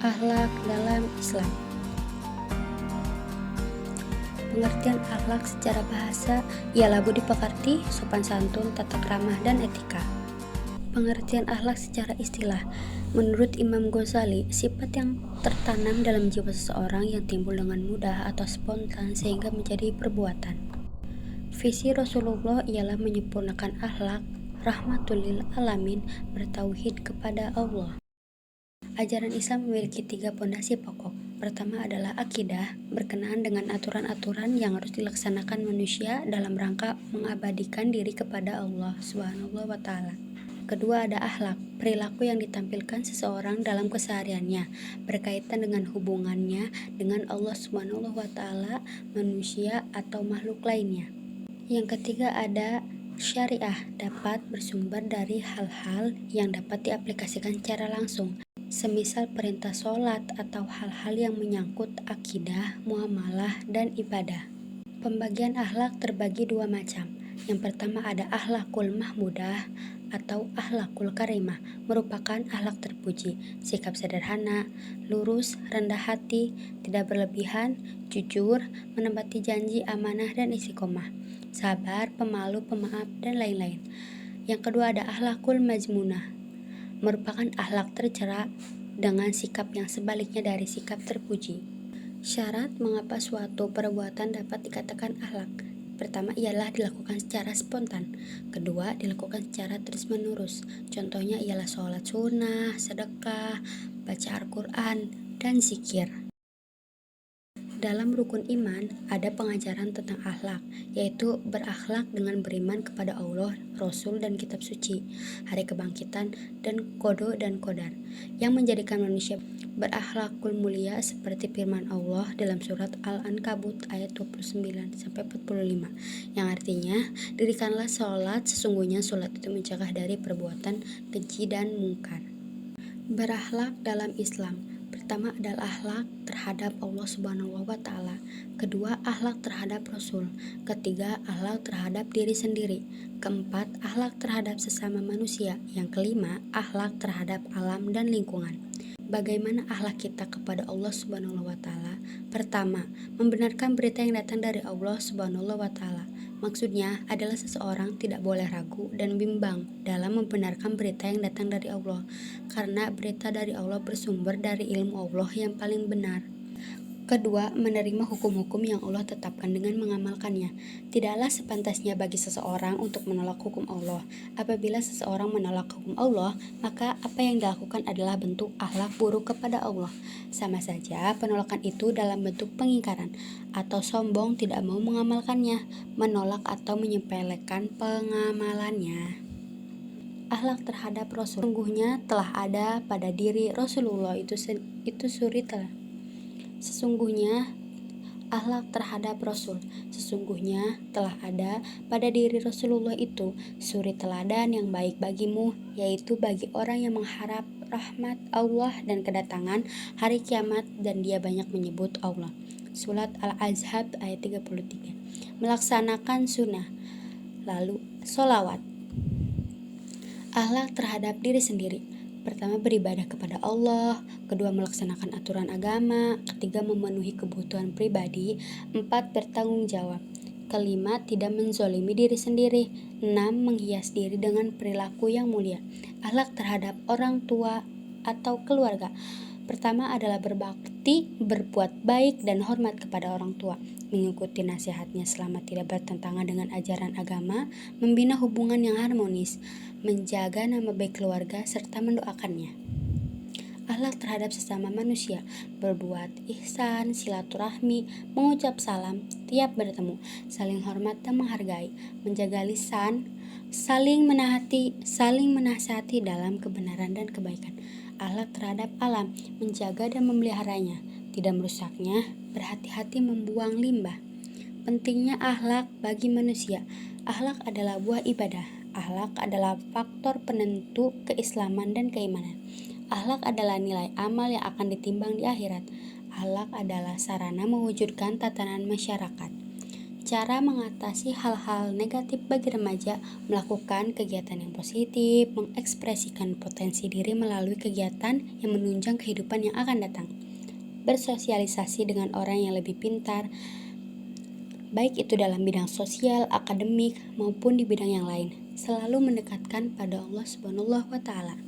Akhlak dalam Islam. Pengertian akhlak secara bahasa ialah budi pekerti, sopan santun, tata krama, dan etika. Pengertian akhlak secara istilah. Menurut Imam Ghazali, sifat yang tertanam dalam jiwa seseorang yang timbul dengan mudah atau spontan sehingga menjadi perbuatan. Visi Rasulullah ialah menyempurnakan akhlak, rahmatul lil alamin, bertauhid kepada Allah. Ajaran Islam memiliki 3 pondasi pokok. Pertama adalah akidah, berkenaan dengan aturan-aturan yang harus dilaksanakan manusia dalam rangka mengabadikan diri kepada Allah Subhanahu wa Ta'ala. Kedua ada akhlak, perilaku yang ditampilkan seseorang dalam kesehariannya, berkaitan dengan hubungannya dengan Allah Subhanahu wa Ta'ala, manusia, atau makhluk lainnya. Yang ketiga ada syariah, dapat bersumber dari hal-hal yang dapat diaplikasikan secara langsung, semisal perintah sholat atau hal-hal yang menyangkut akidah, muamalah, dan ibadah. Pembagian akhlak terbagi 2 macam. Yang pertama ada akhlakul mahmudah atau akhlakul karimah, merupakan akhlak terpuji, sikap sederhana, lurus, rendah hati, tidak berlebihan, jujur, menepati janji, amanah, dan istiqomah, sabar, pemalu, pemaaf, dan lain-lain. Yang kedua ada akhlakul majmunah, merupakan akhlak tercela dengan sikap yang sebaliknya dari sikap terpuji. Syarat mengapa suatu perbuatan dapat dikatakan akhlak. Pertama ialah dilakukan secara spontan. Kedua, dilakukan secara terus-menerus. Contohnya ialah sholat sunnah, sedekah, baca Al-Quran, dan zikir. Dalam rukun iman, ada pengajaran tentang akhlak, yaitu berakhlak dengan beriman kepada Allah, Rasul, dan kitab suci, hari kebangkitan, dan qada dan qadar, yang menjadikan manusia berakhlakul mulia seperti firman Allah dalam surat Al-Ankabut ayat 29-45, yang artinya, dirikanlah sholat, sesungguhnya sholat itu mencegah dari perbuatan keji dan mungkar. Berakhlak dalam Islam. Pertama adalah akhlak terhadap Allah Subhanahu wa Ta'ala. Kedua, akhlak terhadap Rasul. Ketiga, akhlak terhadap diri sendiri. Keempat, akhlak terhadap sesama manusia. Yang kelima, akhlak terhadap alam dan lingkungan. Bagaimana akhlak kita kepada Allah Subhanahu wa Ta'ala? Pertama, membenarkan berita yang datang dari Allah Subhanahu wa Ta'ala. Maksudnya adalah seseorang tidak boleh ragu dan bimbang dalam membenarkan berita yang datang dari Allah, karena berita dari Allah bersumber dari ilmu Allah yang paling benar. Kedua, menerima hukum-hukum yang Allah tetapkan dengan mengamalkannya. Tidaklah sepantasnya bagi seseorang untuk menolak hukum Allah. Apabila seseorang menolak hukum Allah, maka apa yang dilakukan adalah bentuk akhlak buruk kepada Allah. Sama saja penolakan itu dalam bentuk pengingkaran atau sombong, tidak mau mengamalkannya, menolak atau menyepelekan pengamalannya. Akhlak terhadap Rasul. Sesungguhnya telah ada pada diri Rasulullah Sesungguhnya akhlak terhadap Rasul. Sesungguhnya telah ada pada diri Rasulullah itu suri teladan yang baik bagimu, yaitu bagi orang yang mengharap rahmat Allah dan kedatangan hari kiamat, dan dia banyak menyebut Allah. Surat Al-Ahzab ayat 33. Melaksanakan sunnah. Lalu sholawat. Akhlak terhadap diri sendiri. Pertama, beribadah kepada Allah. Kedua, melaksanakan aturan agama. Ketiga, memenuhi kebutuhan pribadi. 4, bertanggung jawab. Kelima, tidak menzolimi diri sendiri. 6, menghias diri dengan perilaku yang mulia. Akhlak terhadap orang tua atau keluarga. Pertama adalah berbakti, berbuat baik, dan hormat kepada orang tua, mengikuti nasihatnya selama tidak bertentangan dengan ajaran agama, membina hubungan yang harmonis, menjaga nama baik keluarga, serta mendoakannya. Akhlak terhadap sesama manusia, berbuat ihsan, silaturahmi, mengucap salam tiap bertemu, saling hormat dan menghargai, menjaga lisan, saling menasihati dalam kebenaran dan kebaikan. Akhlak terhadap alam, menjaga dan memeliharanya, tidak merusaknya, berhati-hati membuang limbah. Pentingnya akhlak bagi manusia. Akhlak adalah buah ibadah. Akhlak adalah faktor penentu keislaman dan keimanan. Akhlak adalah nilai amal yang akan ditimbang di akhirat. Akhlak adalah sarana mewujudkan tatanan masyarakat. Cara mengatasi hal-hal negatif bagi remaja, melakukan kegiatan yang positif, mengekspresikan potensi diri melalui kegiatan yang menunjang kehidupan yang akan datang. Bersosialisasi dengan orang yang lebih pintar, baik itu dalam bidang sosial, akademik, maupun di bidang yang lain. Selalu mendekatkan pada Allah Subhanahu wa Ta'ala.